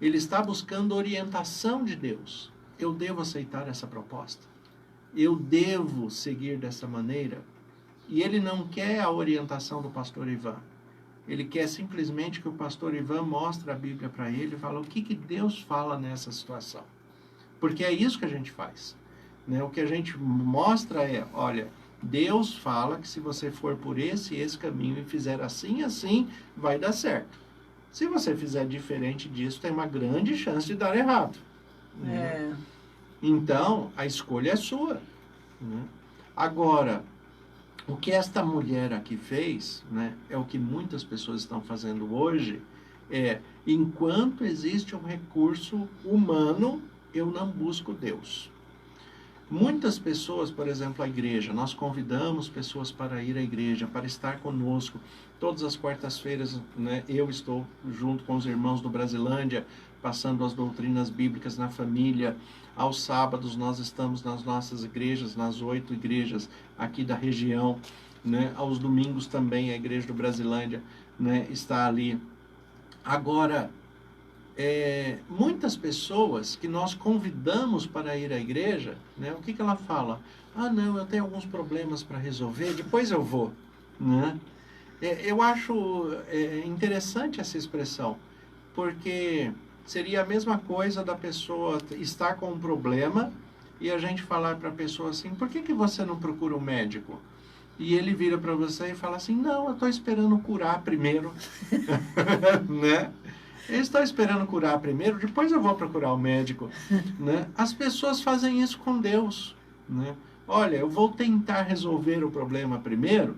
Ele está buscando orientação de Deus. Eu devo aceitar essa proposta? Eu devo seguir dessa maneira? E ele não quer a orientação do pastor Ivan. Ele quer simplesmente que o pastor Ivan mostre a Bíblia para ele e fale o que Deus fala nessa situação. Porque é isso que a gente faz, né? O que a gente mostra é, olha, Deus fala que se você for por esse caminho e fizer assim, assim, vai dar certo. Se você fizer diferente disso, tem uma grande chance de dar errado. Né? Então, a escolha é sua. Né? Agora, o que esta mulher aqui fez, né, é o que muitas pessoas estão fazendo hoje, enquanto existe um recurso humano, eu não busco Deus. Muitas pessoas, por exemplo, a igreja, nós convidamos pessoas para ir à igreja, para estar conosco. Todas as quartas-feiras, né, eu estou junto com os irmãos do Brasilândia, passando as doutrinas bíblicas na família. Aos sábados nós estamos nas nossas igrejas, nas 8 igrejas aqui da região. Né? Aos domingos também a igreja do Brasilândia, né, está ali. Agora, muitas pessoas que nós convidamos para ir à igreja, né, o que ela fala? Ah, não, eu tenho alguns problemas para resolver, depois eu vou. Né? Eu acho interessante essa expressão, porque seria a mesma coisa da pessoa estar com um problema e a gente falar para a pessoa assim, por que você não procura um médico? E ele vira para você e fala assim, não, eu estou esperando curar primeiro. Né? Eu estou esperando curar primeiro, depois eu vou procurar o médico. Né? As pessoas fazem isso com Deus. Né? Olha, eu vou tentar resolver o problema primeiro,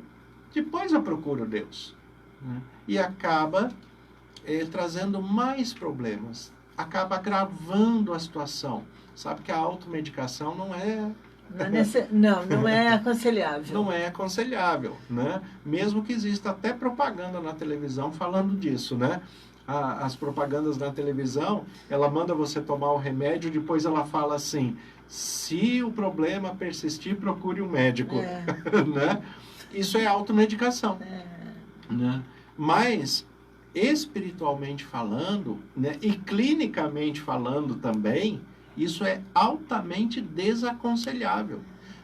depois eu procuro Deus. Né? E acaba trazendo mais problemas. Acaba agravando a situação. Sabe que a automedicação não é... Não é aconselhável. Não é aconselhável. Né? Mesmo que exista até propaganda na televisão falando disso, né? As propagandas na televisão, ela manda você tomar o remédio, depois ela fala assim, se o problema persistir, procure um médico. Né? Isso é automedicação. Né? Mas, espiritualmente falando, né, e clinicamente falando também, isso é altamente desaconselhável.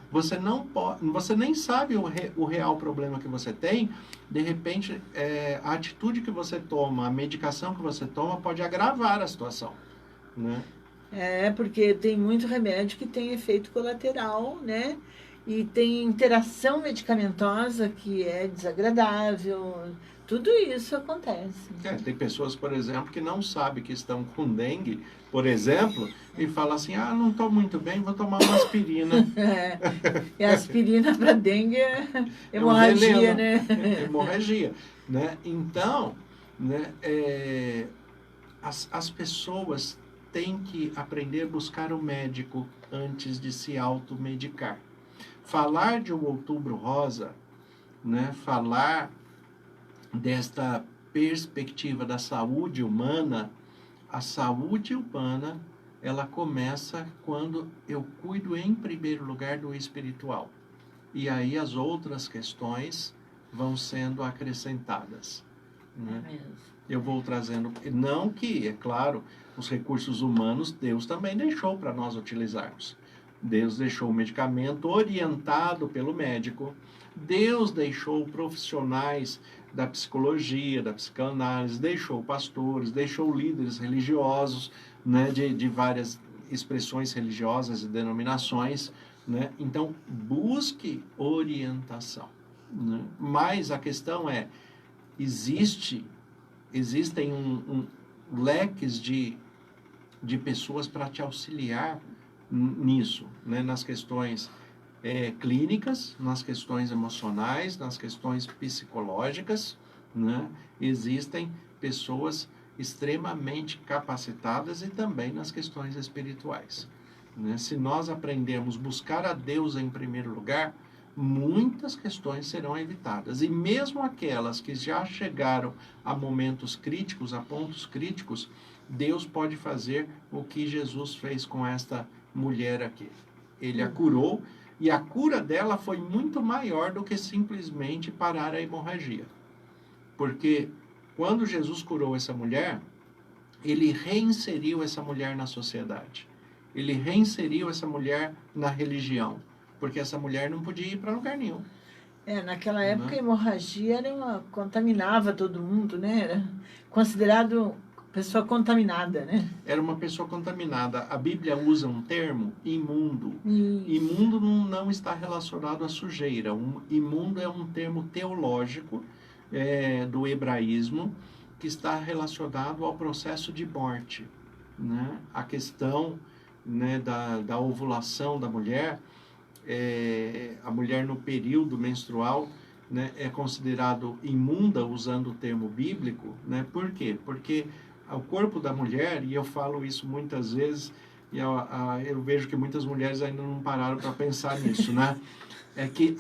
Você não pode, você nem sabe o real problema que você tem. De repente, a atitude que você toma, a medicação que você toma pode agravar a situação. Né? Porque tem muito remédio que tem efeito colateral, né? E tem interação medicamentosa que é desagradável. Tudo isso acontece. Tem pessoas, por exemplo, que não sabem que estão com dengue, por exemplo, e falam assim, não estou muito bem, vou tomar uma aspirina. E a aspirina para dengue é hemorragia, né? Hemorragia. Né? Então, né, as pessoas têm que aprender a buscar o médico antes de se automedicar. Falar de um Outubro Rosa, né, falar desta perspectiva da saúde humana, a saúde humana, ela começa quando eu cuido em primeiro lugar do espiritual. E aí as outras questões vão sendo acrescentadas. Né? Eu vou trazendo, não que, é claro, os recursos humanos Deus também deixou para nós utilizarmos. Deus deixou o medicamento orientado pelo médico. Deus deixou profissionais da psicologia, da psicanálise, deixou pastores, deixou líderes religiosos, né, de várias expressões religiosas e denominações. Né? Então, busque orientação. Né? Mas a questão é, existem leques de pessoas para te auxiliar nisso, né? Nas questões clínicas, nas questões emocionais, nas questões psicológicas. Né? Existem pessoas extremamente capacitadas e também nas questões espirituais. Né? Se nós aprendemos a buscar a Deus em primeiro lugar, muitas questões serão evitadas. E mesmo aquelas que já chegaram a momentos críticos, a pontos críticos, Deus pode fazer o que Jesus fez com esta mulher aqui. Ele a curou, e a cura dela foi muito maior do que simplesmente parar a hemorragia. Porque quando Jesus curou essa mulher, ele reinseriu essa mulher na sociedade. Ele reinseriu essa mulher na religião. Porque essa mulher não podia ir para lugar nenhum. Naquela época a hemorragia contaminava todo mundo, né? Era considerado pessoa contaminada, né? Era uma pessoa contaminada. A Bíblia usa um termo, imundo. Isso. Imundo não está relacionado à sujeira. Imundo é um termo teológico do hebraísmo que está relacionado ao processo de morte, né? A questão, né, da ovulação da mulher, a mulher no período menstrual, né, é considerado imunda, usando o termo bíblico, né? Por quê? Porque o corpo da mulher, e eu falo isso muitas vezes, e eu vejo que muitas mulheres ainda não pararam para pensar nisso, né? É que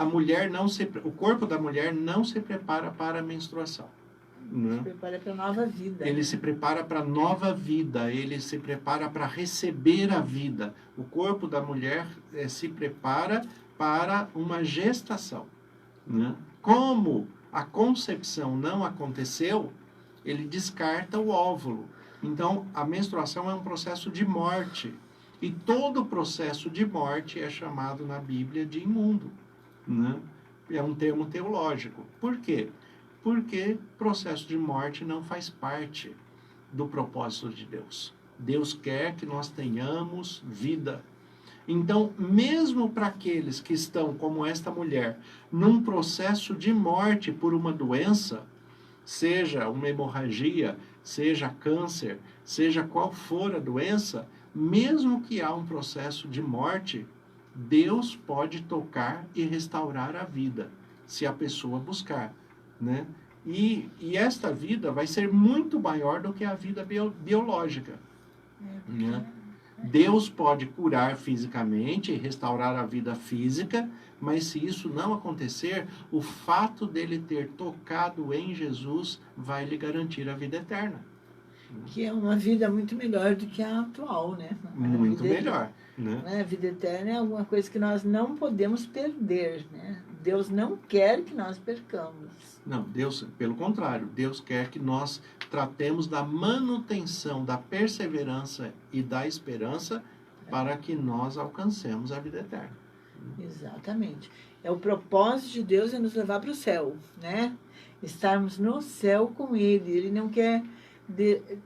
o corpo da mulher não se prepara para a menstruação. Né? Se prepara para a nova vida. Ele se prepara para a nova vida, ele se prepara para receber a vida. O corpo da mulher se prepara para uma gestação. Né? Como a concepção não aconteceu, ele descarta o óvulo. Então, a menstruação é um processo de morte. E todo processo de morte é chamado na Bíblia de imundo. Né? É um termo teológico. Por quê? Porque processo de morte não faz parte do propósito de Deus. Deus quer que nós tenhamos vida. Então, mesmo para aqueles que estão, como esta mulher, num processo de morte por uma doença, seja uma hemorragia, seja câncer, seja qual for a doença, mesmo que há um processo de morte, Deus pode tocar e restaurar a vida, se a pessoa buscar. Né? E esta vida vai ser muito maior do que a vida biológica. Né? Deus pode curar fisicamente, restaurar a vida física, mas se isso não acontecer, o fato dele ter tocado em Jesus vai lhe garantir a vida eterna. Que é uma vida muito melhor do que a atual, né? Muito melhor. Né? A vida eterna é alguma coisa que nós não podemos perder, né? Deus não quer que nós percamos. Não, Deus, pelo contrário, Deus quer que nós tratemos da manutenção, da perseverança e da esperança para que nós alcancemos a vida eterna. Exatamente. O propósito de Deus é nos levar para o céu, né? Estarmos no céu com Ele. Ele não quer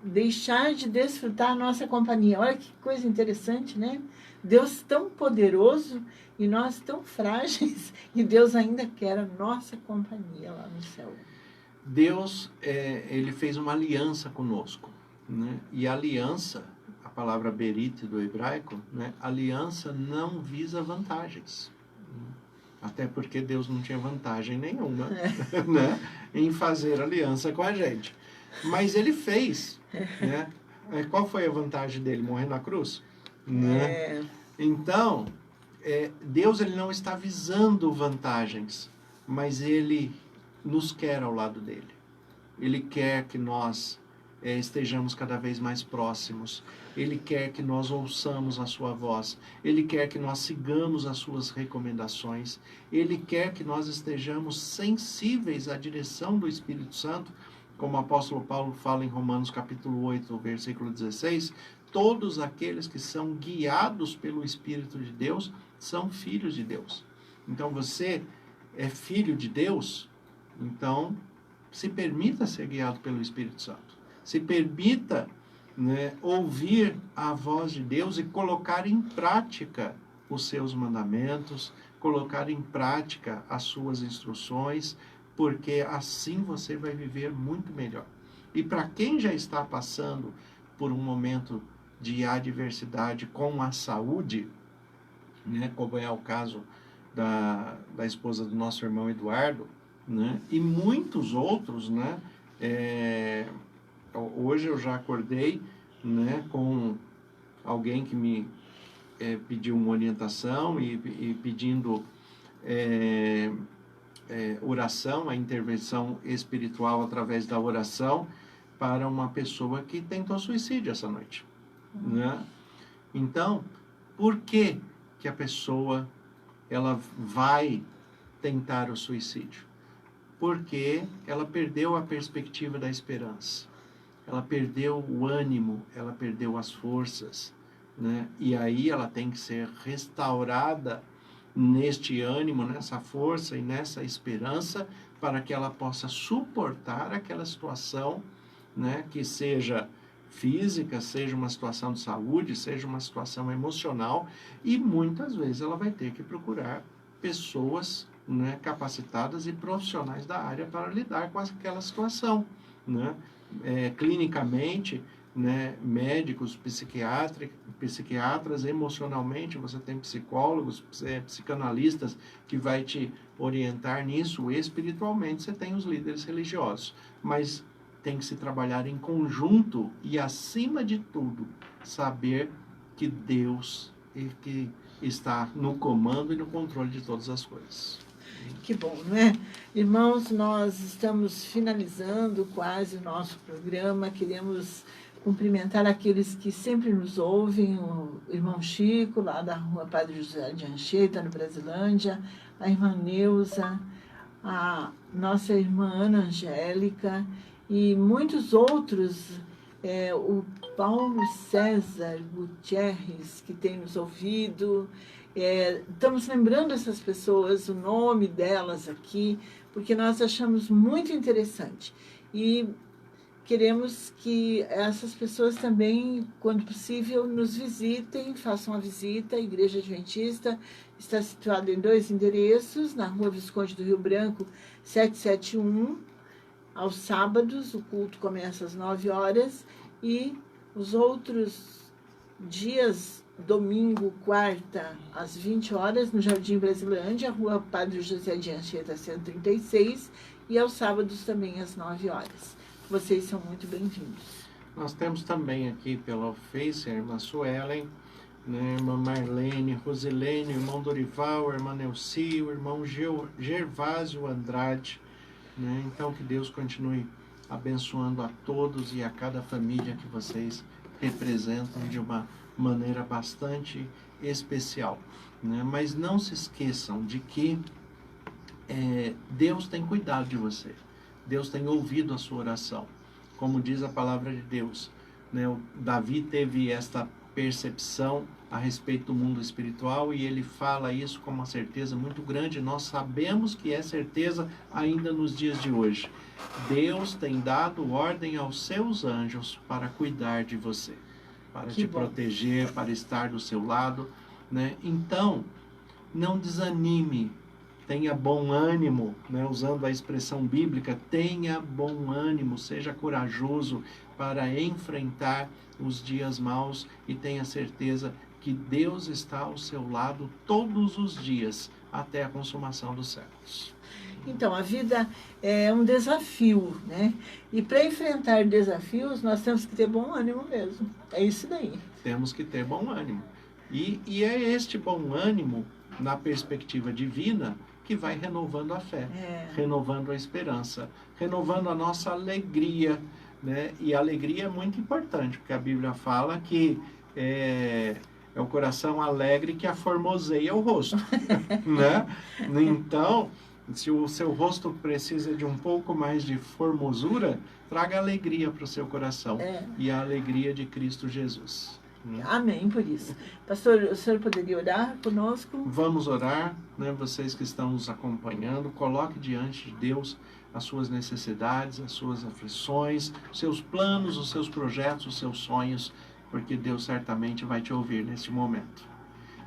deixar de desfrutar a nossa companhia. Olha que coisa interessante, né? Deus tão poderoso e nós tão frágeis, e Deus ainda quer a nossa companhia lá no céu. Deus, ele fez uma aliança conosco, né? E a aliança, a palavra berit do hebraico, né? Aliança não visa vantagens. Até porque Deus não tinha vantagem nenhuma né? Em fazer aliança com a gente. Mas ele fez. Né? Qual foi a vantagem dele? Morrer na cruz? Né? Então, Deus ele não está visando vantagens, mas ele nos quer ao lado dele. Ele quer que nós estejamos cada vez mais próximos. Ele quer que nós ouçamos a sua voz. Ele quer que nós sigamos as suas recomendações. Ele quer que nós estejamos sensíveis à direção do Espírito Santo, como o apóstolo Paulo fala em Romanos capítulo 8, versículo 16, todos aqueles que são guiados pelo Espírito de Deus são filhos de Deus. Então você é filho de Deus, então se permita ser guiado pelo Espírito Santo. Se permita, né, ouvir a voz de Deus e colocar em prática os seus mandamentos, colocar em prática as suas instruções, porque assim você vai viver muito melhor. E para quem já está passando por um momento de adversidade com a saúde, né, como é o caso da esposa do nosso irmão Eduardo, né, e muitos outros, né, hoje eu já acordei, né, com alguém que me pediu uma orientação e pedindo oração, a intervenção espiritual através da oração para uma pessoa que tentou suicídio essa noite, né? Então, por que a pessoa ela vai tentar o suicídio? Porque ela perdeu a perspectiva da esperança, ela perdeu o ânimo, ela perdeu as forças, né? E aí ela tem que ser restaurada neste ânimo, nessa força e nessa esperança, para que ela possa suportar aquela situação, né? Que seja física, seja uma situação de saúde, seja uma situação emocional, e muitas vezes ela vai ter que procurar pessoas, né, capacitadas e profissionais da área para lidar com aquela situação, né? Clinicamente, né, médicos, psiquiatras, emocionalmente, você tem psicólogos, psicanalistas que vai te orientar nisso, espiritualmente você tem os líderes religiosos, mas tem que se trabalhar em conjunto e, acima de tudo, saber que Deus que está no comando e no controle de todas as coisas. Que bom, não é? Irmãos, nós estamos finalizando quase o nosso programa. Queremos cumprimentar aqueles que sempre nos ouvem, o irmão Chico, lá da rua Padre José de Anchieta, no Brasilândia, a irmã Neuza, a nossa irmã Ana Angélica e muitos outros, o Paulo César Gutierrez, que tem nos ouvido. Estamos lembrando essas pessoas, o nome delas aqui, porque nós achamos muito interessante. E queremos que essas pessoas também, quando possível, nos visitem, façam a visita. A Igreja Adventista está situada em 2 endereços, na Rua Visconde do Rio Branco, 771. Aos sábados, o culto começa às 9 horas e os outros dias, domingo, quarta, às 20 horas, no Jardim Brasilândia, Rua Padre José de Anchieta, 136, e aos sábados também às 9 horas. Vocês são muito bem-vindos. Nós temos também aqui pelo Face a irmã Suelen, né, a irmã Marlene, Rosilene, o irmão Dorival, a irmã Nelci, o irmão Gervásio Andrade, né? Então que Deus continue abençoando a todos e a cada família que vocês representam de uma maneira bastante especial, né? Mas não se esqueçam de que Deus tem cuidado de você, Deus tem ouvido a sua oração, como diz a palavra de Deus, né? O Davi teve esta percepção a respeito do mundo espiritual e ele fala isso com uma certeza muito grande. Nós sabemos que é certeza ainda nos dias de hoje. Deus tem dado ordem aos seus anjos para cuidar de você, para te proteger, para estar do seu lado, né? Então, não desanime, tenha bom ânimo, né? Usando a expressão bíblica, tenha bom ânimo, seja corajoso para enfrentar os dias maus e tenha certeza que Deus está ao seu lado todos os dias até a consumação dos séculos. Então, a vida é um desafio, né? E para enfrentar desafios, nós temos que ter bom ânimo mesmo. É isso daí. Temos que ter bom ânimo. E é este bom ânimo, na perspectiva divina, que vai renovando a fé, renovando a esperança, renovando a nossa alegria, né? E a alegria é muito importante, porque a Bíblia fala que é o coração alegre que aformoseia o rosto, né? Então, se o seu rosto precisa de um pouco mais de formosura, traga alegria para o seu coração, e a alegria de Cristo Jesus. Amém, por isso. Pastor, o senhor poderia orar conosco? Vamos orar, né? Vocês que estão nos acompanhando, coloque diante de Deus as suas necessidades, as suas aflições, os seus planos, os seus projetos, os seus sonhos, porque Deus certamente vai te ouvir neste momento.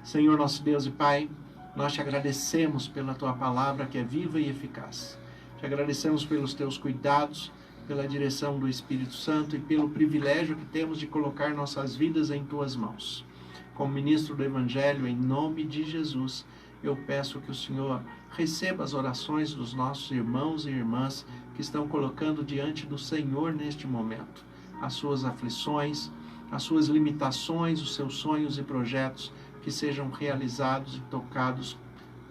Senhor, nosso Deus e Pai, nós te agradecemos pela tua palavra que é viva e eficaz. Te agradecemos pelos teus cuidados, pela direção do Espírito Santo e pelo privilégio que temos de colocar nossas vidas em tuas mãos. Como ministro do Evangelho, em nome de Jesus, eu peço que o Senhor receba as orações dos nossos irmãos e irmãs que estão colocando diante do Senhor neste momento as suas aflições, as suas limitações, os seus sonhos e projetos, que sejam realizados e tocados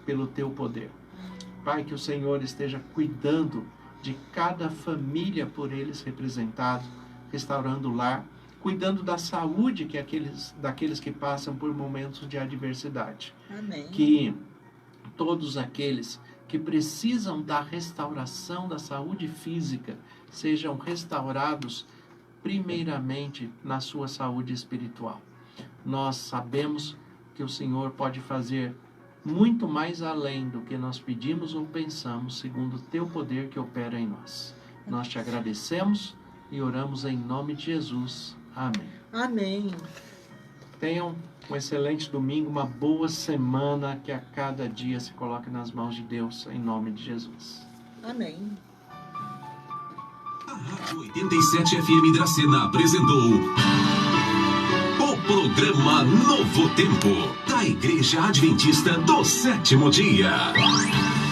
pelo teu poder. Pai, que o Senhor esteja cuidando de cada família por eles representado, restaurando o lar, cuidando da saúde daqueles que passam por momentos de adversidade. Amém. Que todos aqueles que precisam da restauração da saúde física sejam restaurados primeiramente na sua saúde espiritual. Nós sabemos que o Senhor pode fazer muito mais além do que nós pedimos ou pensamos, segundo o teu poder que opera em nós. Nós te agradecemos e oramos em nome de Jesus. Amém. Amém. Tenham um excelente domingo, uma boa semana, que a cada dia se coloque nas mãos de Deus, em nome de Jesus. Amém. A Rádio 87 FM Dracena apresentou o programa Novo Tempo, da Igreja Adventista do Sétimo Dia.